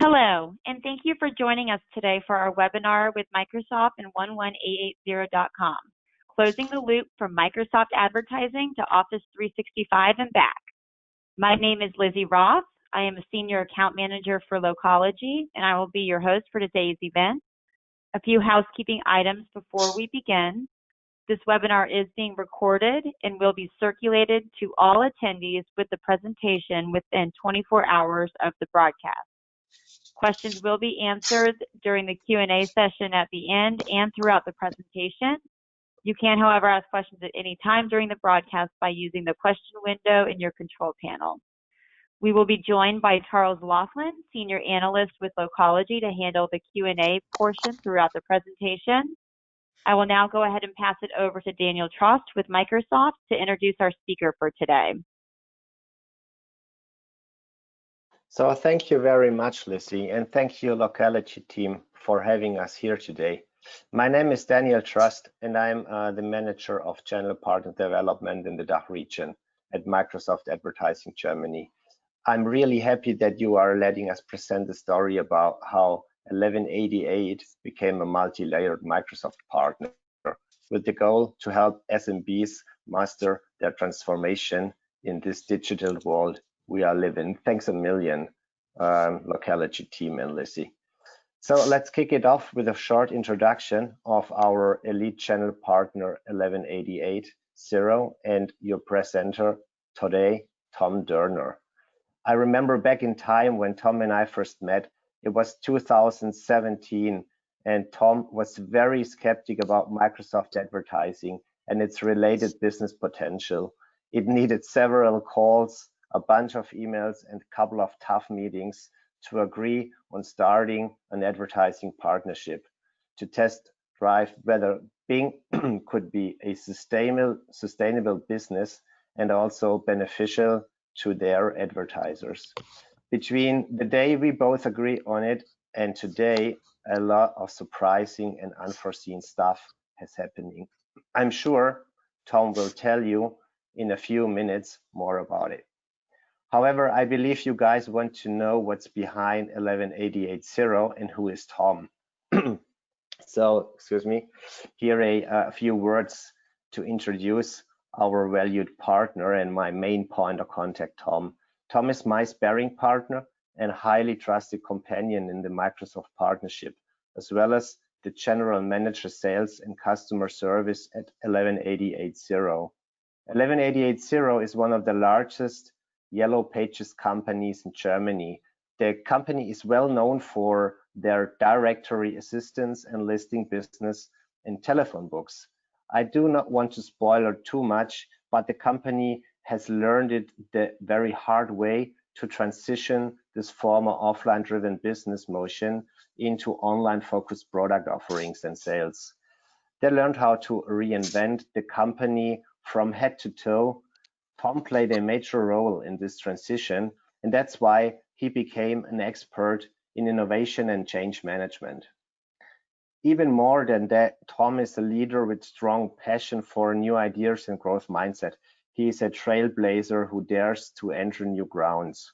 Hello, and thank you for joining us today for our webinar with Microsoft and 11880.com, closing the loop from Microsoft advertising to Office 365 and back. My name is Lizzie Roth. I am a Senior Account Manager for Locology, and I will be your host for today's event. A few housekeeping items before we begin. This webinar is being recorded and will be circulated to all attendees with the presentation within 24 hours of the broadcast. Questions will be answered during the Q&A session at the end and throughout the presentation. You can, however, ask questions at any time during the broadcast by using the question window in your control panel. We will be joined by Charles Laughlin, Senior Analyst with Locology, to handle the Q&A portion throughout the presentation. I will now go ahead and pass it over to Daniel Trost with Microsoft to introduce our speaker for today. So thank you very much, Lizzie, and thank you, Locology team, for having us here today. My name is Daniel Trost, and I'm the Manager of Channel Partner Development in the DACH region at Microsoft Advertising Germany. I'm really happy that you are letting us present the story about how 1188 became a multi-layered Microsoft partner with the goal to help SMBs master their transformation in this digital world we are living. Thanks a million, Locology team and Lizzie. So let's kick it off with a short introduction of our elite channel partner 1188 and your presenter today, Tom Dörner. I remember back in time when Tom and I first met, it was 2017, and Tom was very skeptic about Microsoft advertising and its related business potential. It needed several calls, a bunch of emails, and a couple of tough meetings to agree on starting an advertising partnership to test drive whether Bing could be a sustainable business and also beneficial to their advertisers. Between the day we both agree on it and today, a lot of surprising and unforeseen stuff has happening. I'm sure Tom will tell you in a few minutes more about it. However, I believe you guys want to know what's behind 11880 and who is Tom. So, excuse me, here a few words to introduce our valued partner and my main point of contact, Tom. Tom is my sparring partner and highly trusted companion in the Microsoft partnership, as well as the General Manager Sales and Customer Service at 11880. 11880 is one of the largest Yellow Pages companies in Germany. The company is well known for their directory assistance and listing business and telephone books. I do not want to spoil it too much, but the company has learned it the very hard way to transition this former offline-driven business motion into online-focused product offerings and sales. They learned how to reinvent the company from head to toe. Tom played a major role in this transition, and that's why he became an expert in innovation and change management. Even more than that, Tom is a leader with strong passion for new ideas and growth mindset. He is a trailblazer who dares to enter new grounds.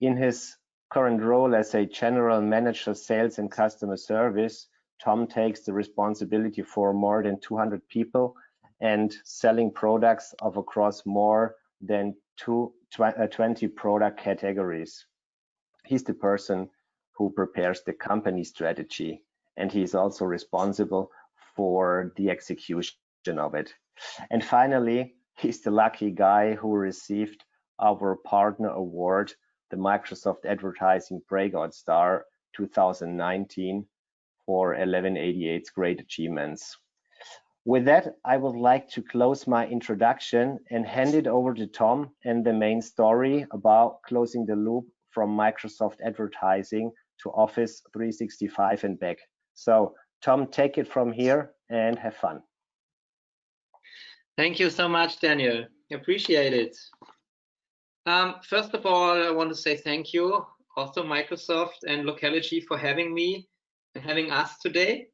In his current role as a General Manager Sales and Customer Service, Tom takes the responsibility for more than 200 people and selling products of across more than 20 product categories. He's the person who prepares the company strategy, and he's also responsible for the execution of it. And finally, he's the lucky guy who received our partner award, the Microsoft Advertising Breakout Star 2019 for 1188's great achievements. With that, I would like to close my introduction and hand it over to Tom and the main story about closing the loop from Microsoft advertising to Office 365 and back. So Tom, take it from here and have fun. Thank you so much, Daniel. Appreciate it. First of all, I want to say thank you also Microsoft and Locology for having me and having us today.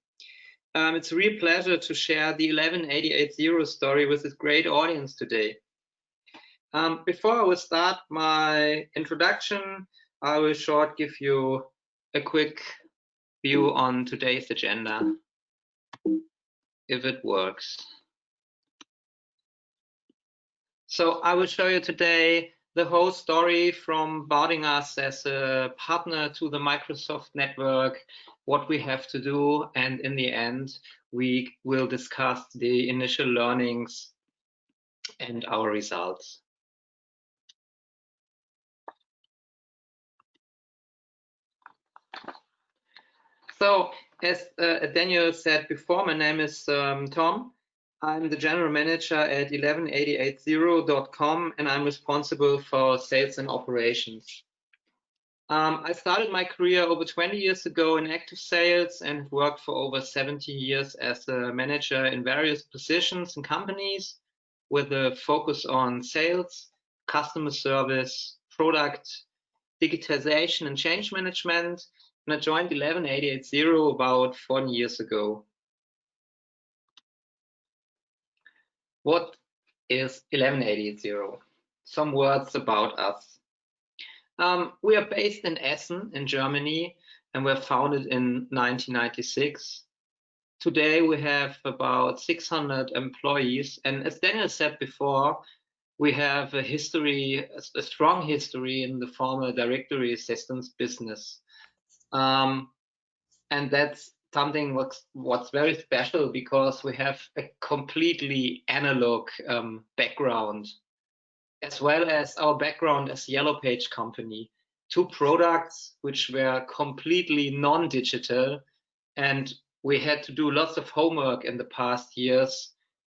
It's a real pleasure to share the 11880 story with this great audience today. Before I will start my introduction, I will short give you a quick view on today's agenda, if it works. So I will show you today the whole story from boarding us as a partner to the Microsoft network, what we have to do, and in the end, we will discuss the initial learnings and our results. So as Daniel said before, my name is Tom. I'm the general manager at 11880.com, and I'm responsible for sales and operations. I started my career over 20 years ago in active sales and worked for over 70 years as a manager in various positions and companies with a focus on sales, customer service, product, digitization, and change management. And I joined 11880 about 4 years ago. What is 11880? Some words about us. We are based in Essen in Germany, and we're founded in 1996. Today we have about 600 employees, and as Daniel said before, we have a history, a strong history in the former directory systems business. And that's something what's very special because we have a completely analog background, as well as our background as Yellow Page company. 2 products which were completely non-digital, and we had to do lots of homework in the past years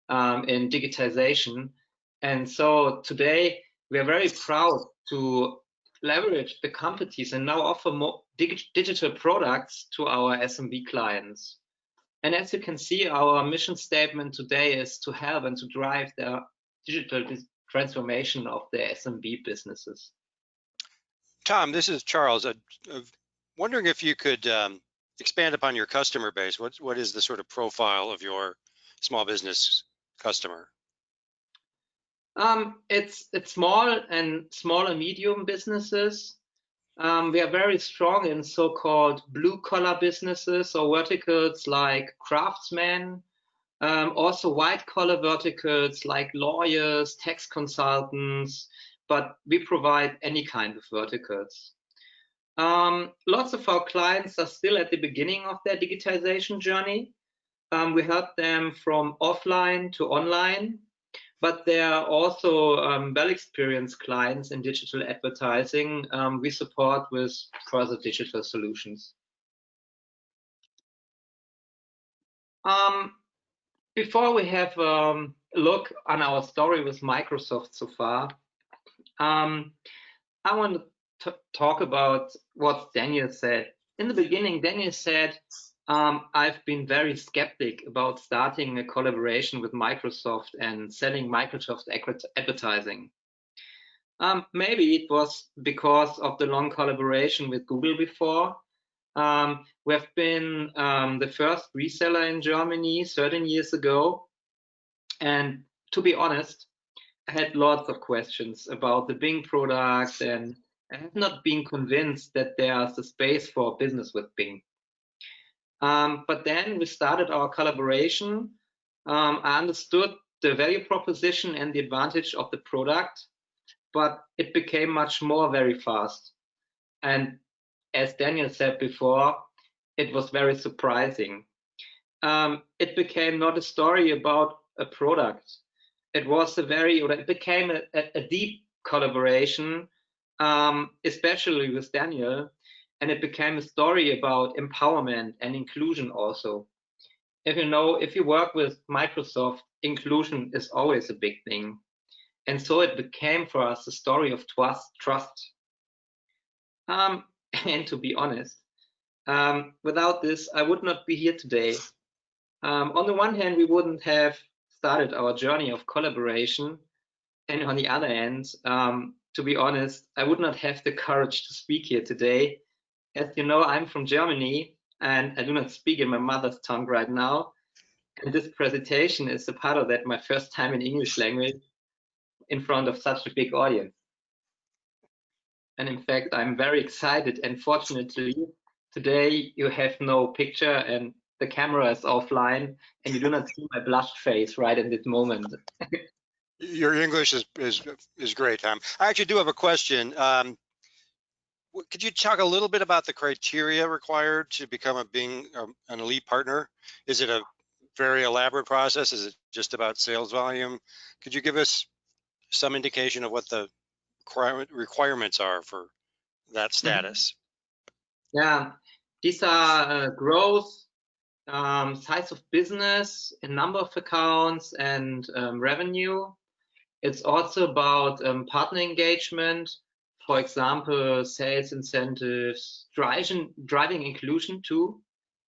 in digitization. And so today we are very proud to leverage the competencies and now offer more digital products to our SMB clients. And as you can see, our mission statement today is to help and to drive the digital transformation of the SMB businesses. Tom, this is Charles. I'm wondering if you could expand upon your customer base. What is the sort of profile of your small business customer? It's small and medium businesses. We are very strong in so-called blue-collar businesses or verticals like craftsmen, also white-collar verticals like lawyers, tax consultants, but we provide any kind of verticals. Lots of our clients are still at the beginning of their digitization journey. We help them from offline to online, but there are also well-experienced clients in digital advertising we support with further digital solutions. Before we have a look on our story with Microsoft so far, I want to talk about what Daniel said. In the beginning, Daniel said, I've been very skeptic about starting a collaboration with Microsoft and selling Microsoft advertising. Maybe it was because of the long collaboration with Google before. We've been the first reseller in Germany 13 years ago. And to be honest, I had lots of questions about the Bing product, and I have not been convinced that there's a space for business with Bing. But then we started our collaboration. I understood the value proposition and the advantage of the product, but it became much more very fast. And as Daniel said before, it was very surprising. It became not a story about a product. It was it became a deep collaboration, especially with Daniel. And it became a story about empowerment and inclusion also. If you work with Microsoft, inclusion is always a big thing. And so it became for us a story of trust. And to be honest, without this, I would not be here today. On the one hand, we wouldn't have started our journey of collaboration. And on the other hand, to be honest, I would not have the courage to speak here today. As you know, I'm from Germany and I do not speak in my mother's tongue right now. And this presentation is a part of that, my first time in English language in front of such a big audience. And in fact, I'm very excited. And fortunately, today you have no picture and the camera is offline, and you do not see my blushed face right in this moment. Your English is great, Tom. I actually do have a question. Could you talk a little bit about the criteria required to become an elite partner? Is it a very elaborate process? Is it just about sales volume? Could you give us some indication of what the requirements are for that status? Yeah, these are growth, size of business, a number of accounts, and revenue. It's also about partner engagement, for example, sales incentives, driving inclusion too,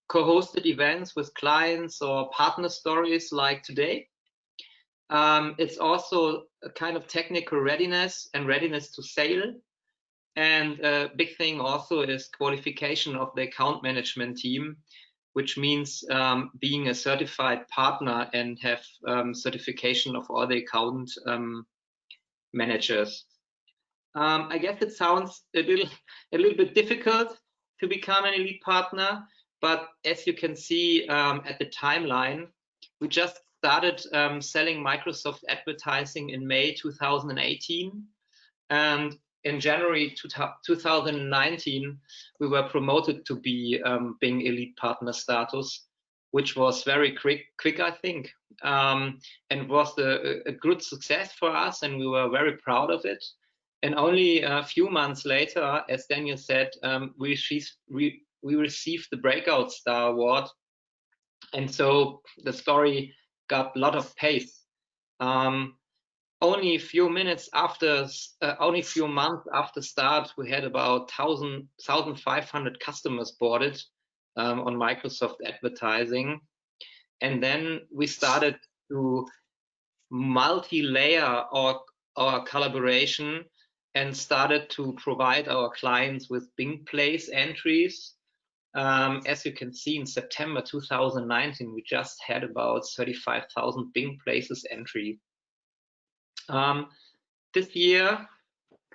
co-hosted events with clients or partner stories like today. It's also a kind of technical readiness and readiness to sale. And a big thing also is qualification of the account management team, which means being a certified partner and have certification of all the account managers. I guess it sounds a little bit difficult to become an elite partner, but as you can see at the timeline, we just started selling Microsoft advertising in May 2018, and in January 2019, we were promoted to be being elite partner status, which was very quick, I think, and was a good success for us, and we were very proud of it. And only a few months later, as Daniel said, we received the Breakout Star Award, and so the story got a lot of pace. Only a few months after start, we had about 1,500 customers boarded on Microsoft advertising. And then we started to multi-layer our collaboration and started to provide our clients with Bing Place entries. As you can see, in September 2019, we just had about 35,000 Bing Places entry. This year,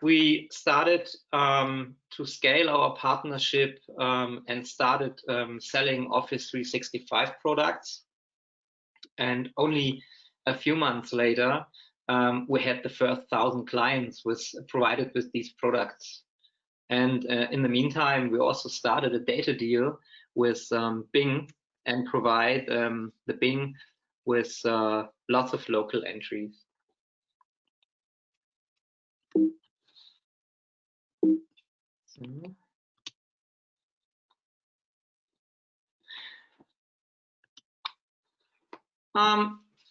we started to scale our partnership and started selling Office 365 products. And only a few months later, we had the first 1,000 clients provided with these products. And in the meantime, we also started a data deal with Bing and provide the Bing with lots of local entries.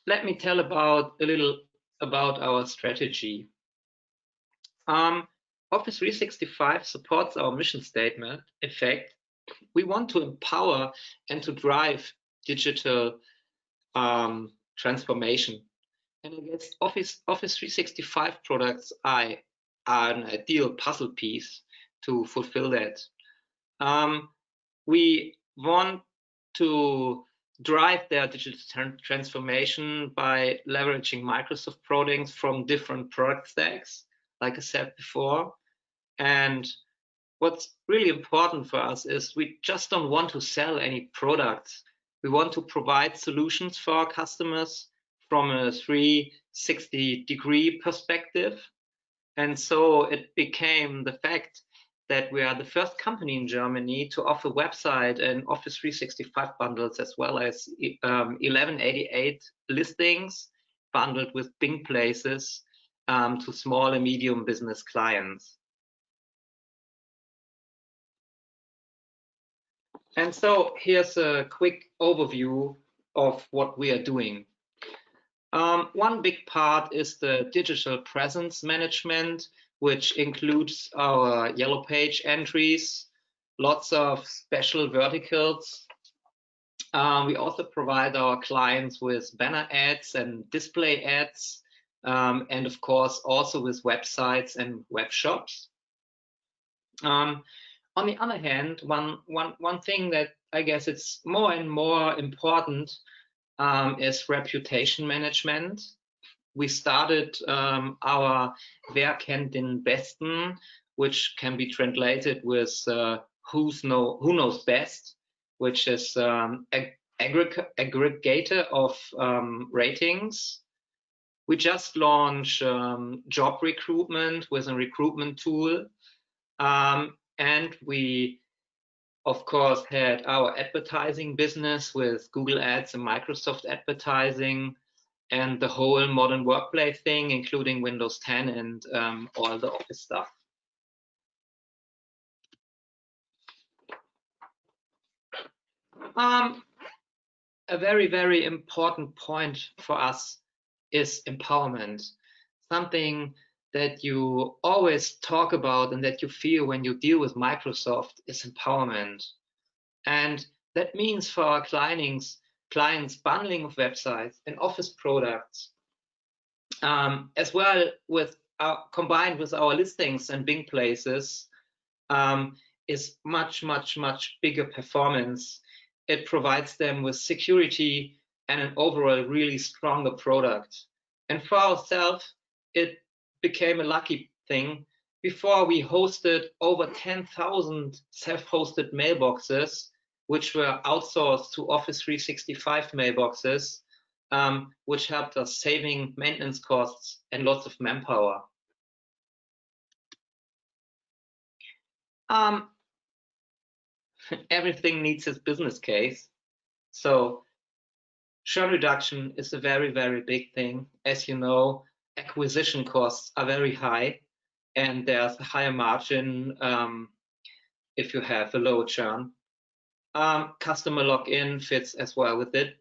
Let me tell a little about our strategy. Office 365 supports our mission statement. In fact, we want to empower and to drive digital transformation. And I guess Office 365 products are an ideal puzzle piece to fulfill that. We want to drive their digital transformation by leveraging Microsoft products from different product stacks, like I said before. And what's really important for us is we just don't want to sell any products. We want to provide solutions for our customers from a 360-degree perspective. And so it became the fact that we are the first company in Germany to offer website and Office 365 bundles, as well as 1188 listings bundled with Bing Places to small and medium business clients. And so here's a quick overview of what we are doing. One big part is the digital presence management, which includes our Yellow Page entries, lots of special verticals. We also provide our clients with banner ads and display ads, and of course also with websites and web shops. On the other hand, one thing that I guess it's more and more important is reputation management. we started our Wer kennt den besten, which can be translated with who knows best, which is aggregator of ratings. We just launched job recruitment with a recruitment tool. And we, of course, had our advertising business with Google Ads and Microsoft advertising, and the whole modern workplace thing, including Windows 10 and all the Office stuff. A very, very important point for us is empowerment, something that you always talk about and that you feel when you deal with Microsoft is empowerment. And that means for our clients bundling of websites and Office products, as well with combined with our listings and Bing places, is much, much, much bigger performance. It provides them with security and an overall really stronger product. And for ourselves, it became a lucky thing. Before, we hosted over 10,000 self-hosted mailboxes, which were outsourced to Office 365 mailboxes, which helped us saving maintenance costs and lots of manpower. Everything needs its business case. So churn reduction is a very, very big thing. As you know, acquisition costs are very high, and there's a higher margin if you have a low churn. Customer login fits as well with it.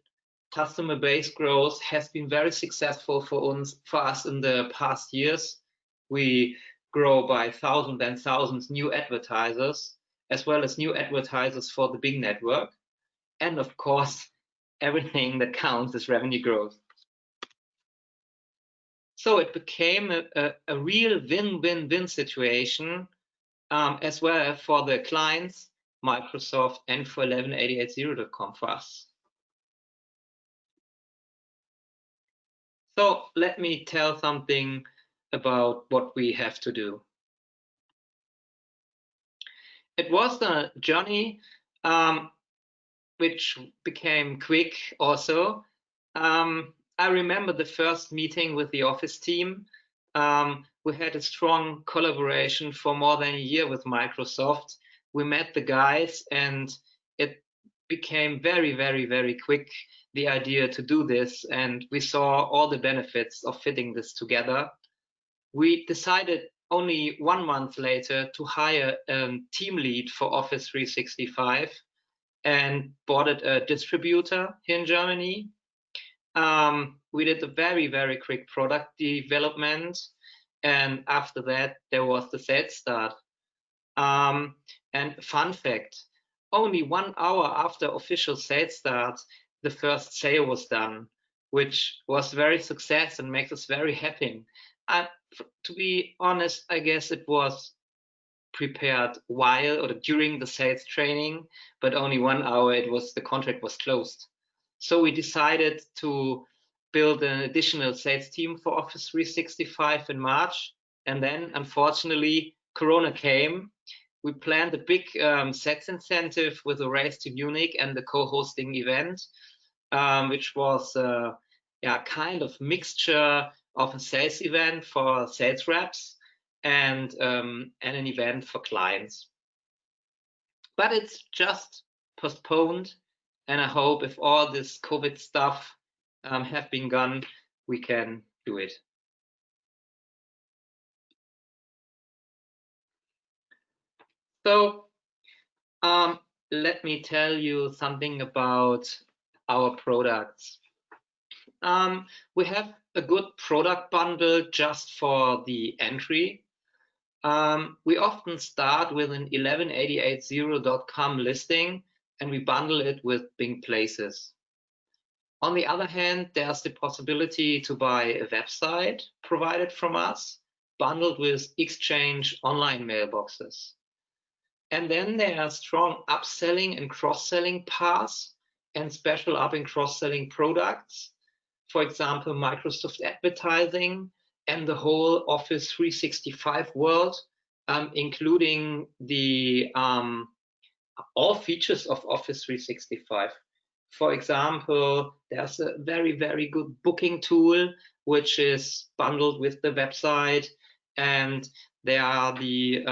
Customer base growth has been very successful for us in the past years. We grow by thousands and thousands new advertisers, as well as new advertisers for the Bing network. And of course, everything that counts is revenue growth. So it became a real win-win-win situation, as well for the clients, Microsoft, and for 11880.com for us. So let me tell something about what we have to do. It was a journey which became quick also. I remember the first meeting with the Office team. We had a strong collaboration for more than a year with Microsoft. We met the guys, and it became very, very, very quick, the idea to do this, and we saw all the benefits of fitting this together. We decided only 1 month later to hire a team lead for Office 365 and bought a distributor here in Germany. We did a very, very quick product development, and after that there was the sales start. And fun fact, only 1 hour after official sales start, the first sale was done, which was very success and makes us very happy. To be honest, I guess it was prepared while or during the sales training, but only 1 hour the contract was closed. So we decided to build an additional sales team for Office 365 in March, and then unfortunately Corona came. We planned a big sales incentive with a race to Munich and the co-hosting event, which was kind of mixture of a sales event for sales reps and an event for clients. But it's just postponed, and I hope if all this COVID stuff have been gone, we can do it. So let me tell you something about our products. We have a good product bundle just for the entry. We often start with an 11880.com listing, and we bundle it with Bing Places. On the other hand, there's the possibility to buy a website provided from us, bundled with Exchange online mailboxes. And then there are strong upselling and cross-selling paths and special up and cross-selling products. for example, Microsoft Advertising and the whole Office 365 world, including the all features of Office 365. For example, there's a very, very good booking tool which is bundled with the website, and there are the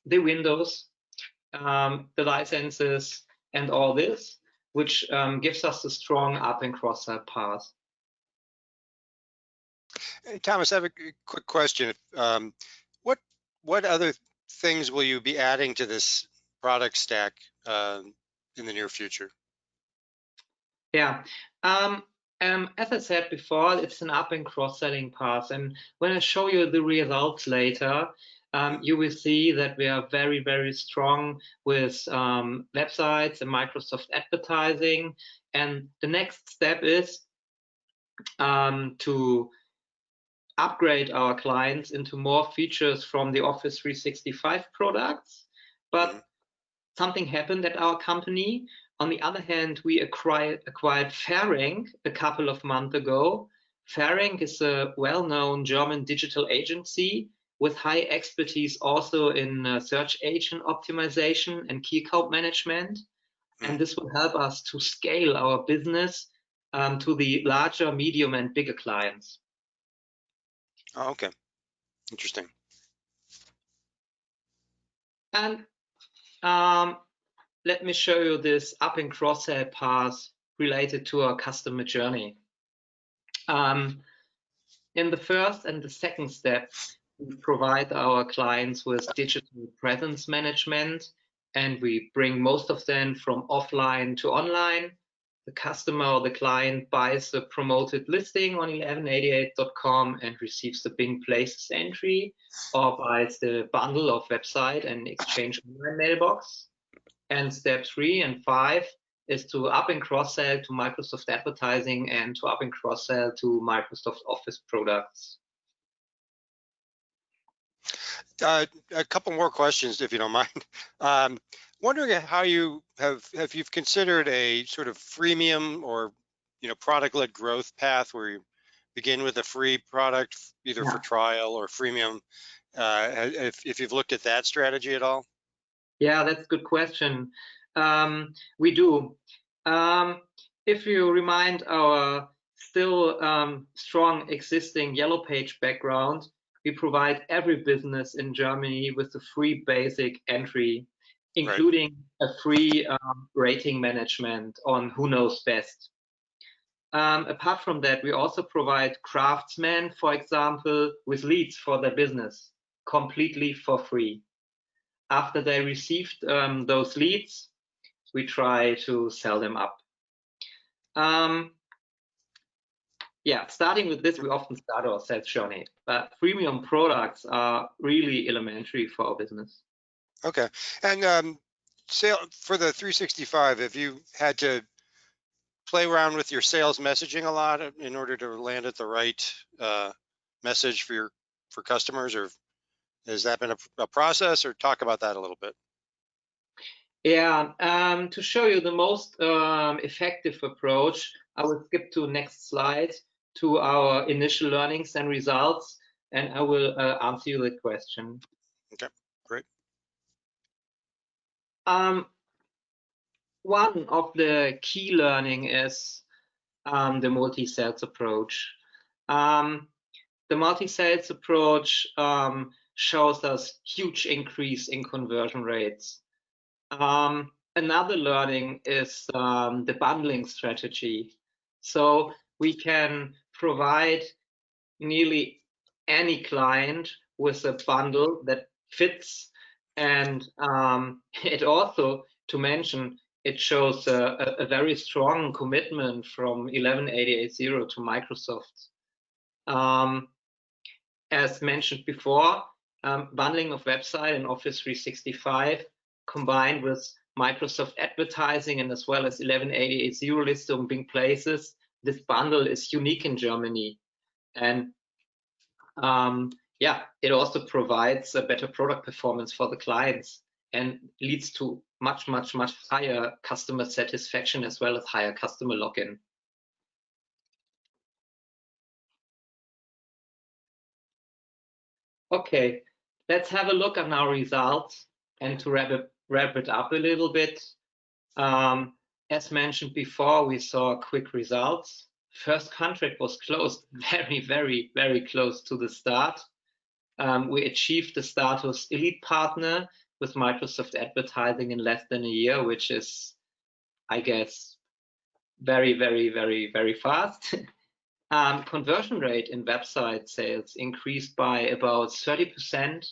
windows, the licenses, and all this, which gives us a strong up and cross-sell path. Hey, Thomas, I have a quick question. What other things will you be adding to this product stack in the near future? Yeah, as I said before, it's an up and cross-selling path. And when I show you the results later, you will see that we are very, very strong with websites and Microsoft Advertising. And the next step is to upgrade our clients into more features from the Office 365 products. But something happened at our company. On the other hand, we acquired Faring a couple of months ago. Faring is a well-known German digital agency with high expertise also in search engine optimization and key account management. And this will help us to scale our business to the larger, medium, and bigger clients. Oh, okay, interesting. And let me show you this up and cross-sell path related to our customer journey. In the first and the second step, we provide our clients with digital presence management, and we bring most of them from offline to online. The customer or the client buys the promoted listing on 1188.com and receives the Bing Places entry, or buys the bundle of website and Exchange Online mailbox. And step 3 and 5 is to up and cross-sell to Microsoft Advertising and to up and cross-sell to Microsoft Office products. A couple more questions, if you don't mind. Wondering how have you considered a sort of freemium or product-led growth path where you begin with a free product either for trial or freemium? If you've looked at that strategy at all? Yeah, that's a good question. We do. If you remind our still strong existing Yellow Page background, we provide every business in Germany with a free basic entry, including a free rating management on Who Knows Best. Apart from that, we also provide craftsmen, for example, with leads for their business, completely for free. After they received those leads, we try to sell them up. Starting with this, we often start our sales journey, but freemium products are really elementary for our business. Okay, and for the 365, have you had to play around with your sales messaging a lot in order to land at the right message for customers, or has that been a process, or talk about that a little bit? Yeah, to show you the most effective approach, I will skip to next slide to our initial learnings and results, and I will answer you the question. Okay, great. One of the key learning is the multi-sales approach. The multi-sales approach shows us huge increase in conversion rates. Another learning is the bundling strategy. So we can provide nearly any client with a bundle that fits, and it also, to mention, it shows a very strong commitment from 1188.0 to Microsoft. As mentioned before, bundling of website and Office 365 combined with Microsoft Advertising and as well as 1188.0 list on Bing Places, this bundle is unique in Germany. And it also provides a better product performance for the clients and leads to much higher customer satisfaction as well as higher customer login. Okay, let's have a look at our results, and to wrap it up a little bit. As mentioned before, we saw quick results. First contract was closed very, very, very close to the start. We achieved the status elite partner with Microsoft Advertising in less than a year, which is, I guess, very, very, very, very fast. Conversion rate in website sales increased by about 30%.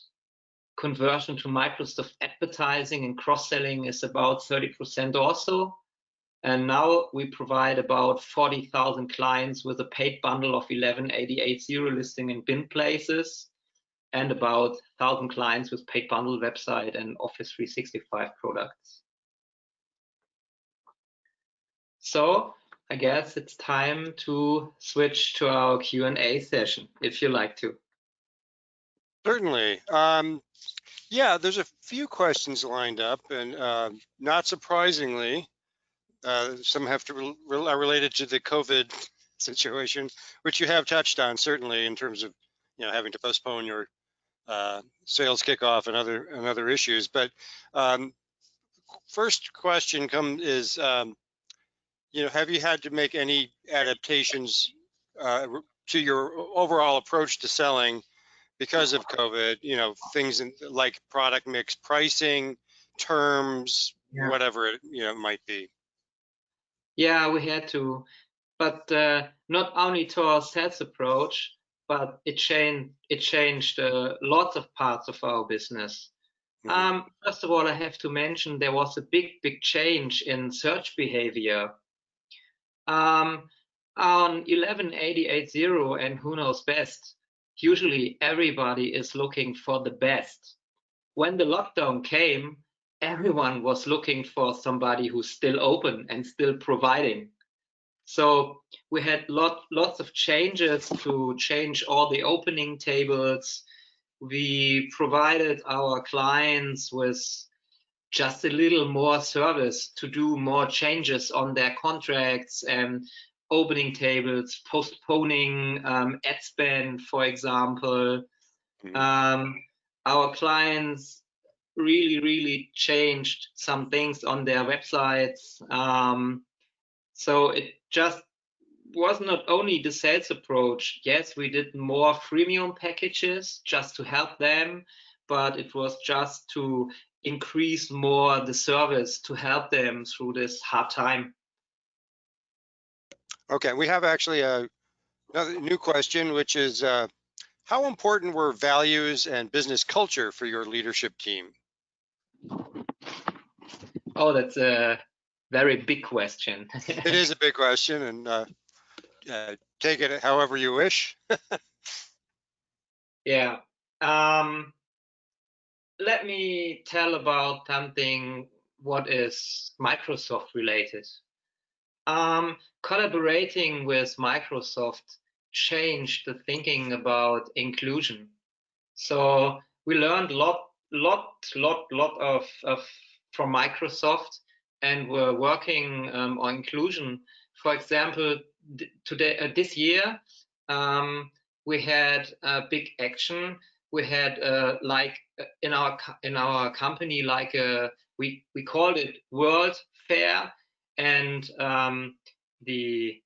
Conversion to Microsoft Advertising and cross-selling is about 30% also. And now we provide about 40,000 clients with a paid bundle of 11880 listing in bin places, and about 1,000 clients with paid bundle website and Office 365 products. So I guess it's time to switch to our Q&A session, if you like to. Certainly. Yeah, there's a few questions lined up, and not surprisingly, some have to are related to the COVID situation, which you have touched on certainly in terms of having to postpone your sales kickoff and other issues. But first question is have you had to make any adaptations to your overall approach to selling because of COVID? Things like product mix, pricing, terms, whatever it might be. Yeah, we had to, but not only to our sales approach, but it changed lots of parts of our business. First of all, I have to mention there was a big change in search behavior. On 11880 and Who Knows Best, usually everybody is looking for the best. When the lockdown came, everyone was looking for somebody who's still open and still providing. So we had lots of changes to change all the opening tables. We provided our clients with just a little more service to do more changes on their contracts and opening tables, postponing ad spend, for example. Our clients really changed some things on their websites. So it just was not only the sales approach. Yes, we did more freemium packages just to help them, but it was just to increase more the service to help them through this hard time. Okay, we have actually another new question, which is how important were values and business culture for your leadership team? Oh, that's a very big question. It is a big question, and take it however you wish. Yeah. Let me tell about something what is Microsoft related. Collaborating with Microsoft changed the thinking about inclusion. So we learned lot of from Microsoft, and we're working on inclusion. For example, this year we had a big action. We had like in our company, like we called it World Fair, and the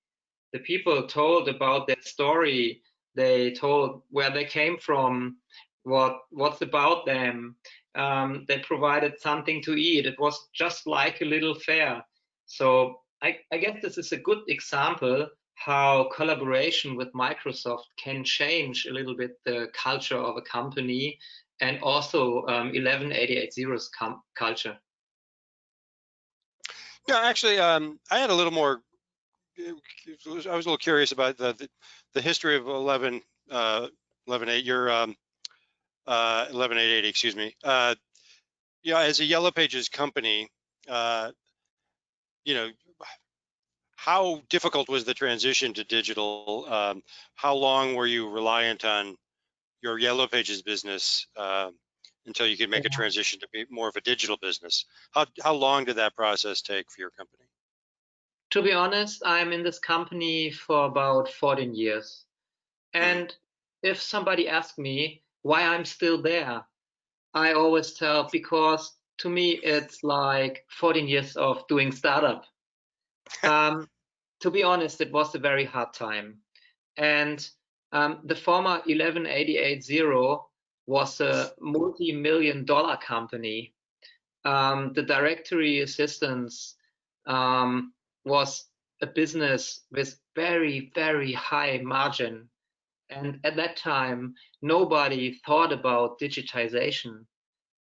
people told about their story. They told where they came from, what's about them. They provided something to eat. It was just like a little fair. So I guess this is a good example how collaboration with Microsoft can change a little bit the culture of a company, and also 11880's culture. Yeah, actually, I had a little more. I was a little curious about the history of 11.8. Your 11880, excuse me. As a Yellow Pages company, how difficult was the transition to digital? How long were you reliant on your Yellow Pages business until you could make a transition to be more of a digital business? How long did that process take for your company? To be honest, I'm in this company for about 14 years. And if somebody asked me, why I'm still there, I always tell, because to me it's like 14 years of doing startup. To be honest, it was a very hard time. And the former 11880 was a multi-million-dollar company. The directory assistance was a business with very, very high margin. And at that time, nobody thought about digitization.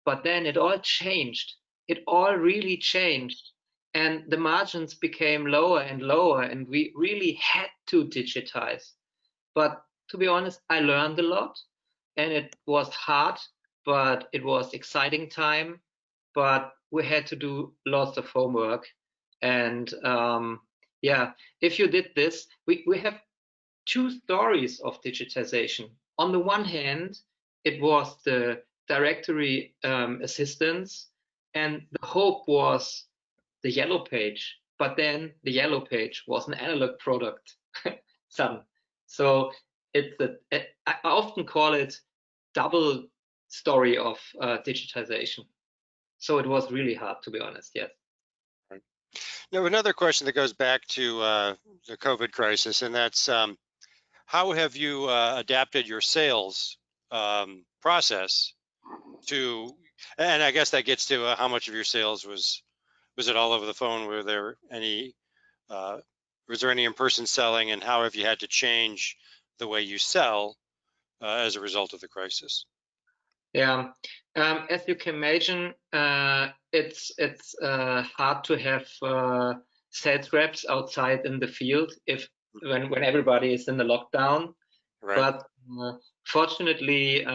But then it all changed. It all really changed. And the margins became lower and lower, and we really had to digitize. But to be honest, I learned a lot, and it was hard, but it was exciting time. But we had to do lots of homework. And yeah, if you did this, we have two stories of digitization. On the one hand, it was the directory assistance, and the hope was the yellow page, but then the yellow page was an analog product. So it's I often call it double story of digitization. So it was really hard, to be honest. Yes. Right. Now, another question that goes back to the COVID crisis, and that's how have you adapted your sales process to, and I guess that gets to how much of your sales was it all over the phone? Was there any in-person selling, and how have you had to change the way you sell as a result of the crisis? Yeah, as you can imagine, it's hard to have sales reps outside in the field when everybody is in the lockdown. Right. But fortunately,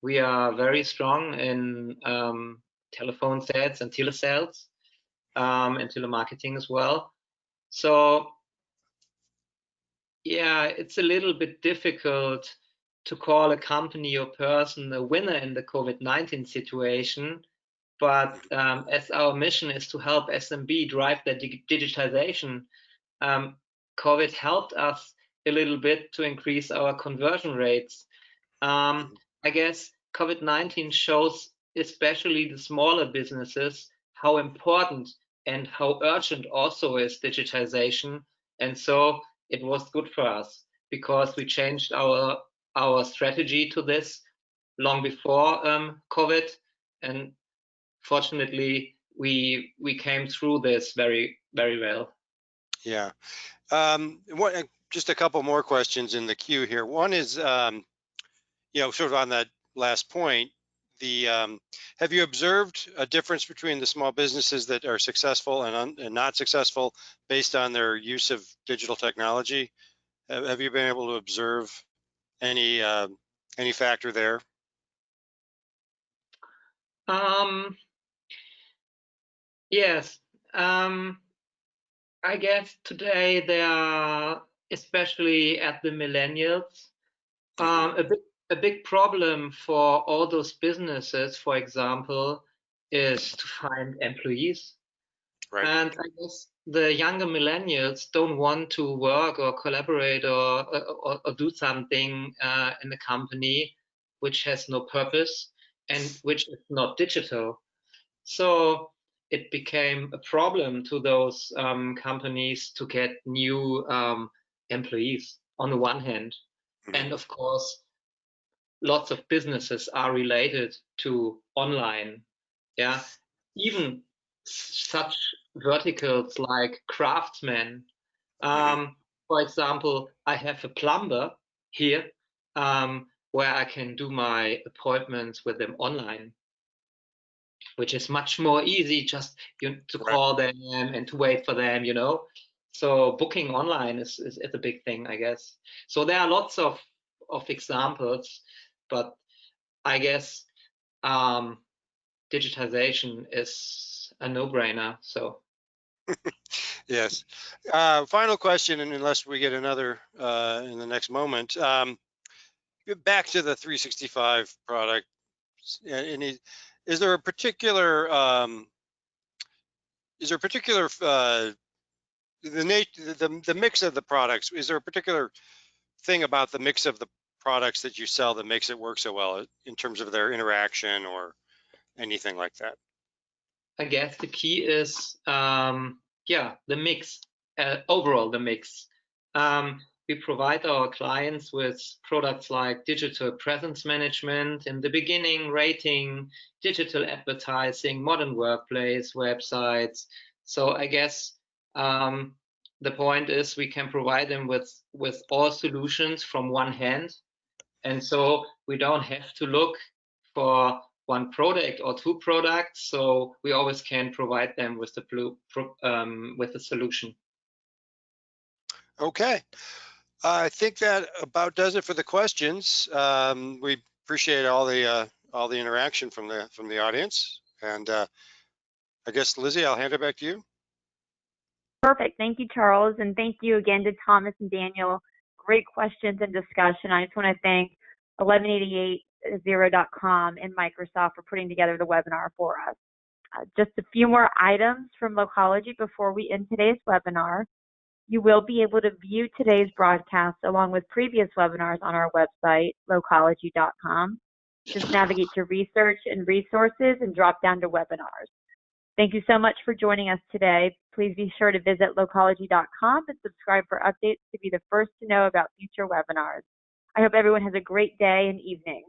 we are very strong in telephone sales and telesales and telemarketing as well. So yeah, it's a little bit difficult to call a company or person a winner in the COVID-19 situation. But as our mission is to help SMB drive their digitization, COVID helped us a little bit to increase our conversion rates. I guess COVID-19 shows especially the smaller businesses how important and how urgent also is digitization. And so it was good for us because we changed our strategy to this long before COVID, and fortunately we came through this very, very well. Yeah. Just a couple more questions in the queue here. One is, you know, sort of on that last point, have you observed a difference between the small businesses that are successful and not successful based on their use of digital technology? Have you been able to observe any factor there? Yes. I guess today there are, especially at the millennials, a big problem for all those businesses, for example, is to find employees. Right. And I guess the younger millennials don't want to work or collaborate or do something in a company which has no purpose and which is not digital. So it became a problem to those companies to get new employees on the one hand. And of course, lots of businesses are related to online. Yeah, even such verticals like craftsmen. For example, I have a plumber here where I can do my appointments with them online, which is much more easy just to call them and to wait for them, you know. So booking online is a big thing, I guess. So there are lots of examples, but I guess digitization is a no-brainer. So yes. Final question, and unless we get another in the next moment, back to the 365 product. Is there a particular the mix of the products? Is there a particular thing about the mix of the products that you sell that makes it work so well in terms of their interaction or anything like that? I guess the key is, yeah, the mix, overall the mix. We provide our clients with products like digital presence management in the beginning, rating, digital advertising, modern workplace, websites. So I guess the point is we can provide them with all solutions from one hand. And so we don't have to look for one product or two products. So we always can provide them with the solution. Okay. I think that about does it for the questions. We appreciate all the interaction from the audience, and I guess Lizzie, I'll hand it back to you. Perfect. Thank you, Charles, and thank you again to Thomas and Daniel. Great questions and discussion. I just want to thank 11880.com and Microsoft for putting together the webinar for us. Just a few more items from Locology before we end today's webinar. You will be able to view today's broadcast along with previous webinars on our website, locology.com. Just navigate to Research and Resources and drop down to Webinars. Thank you so much for joining us today. Please be sure to visit locology.com and subscribe for updates to be the first to know about future webinars. I hope everyone has a great day and evening.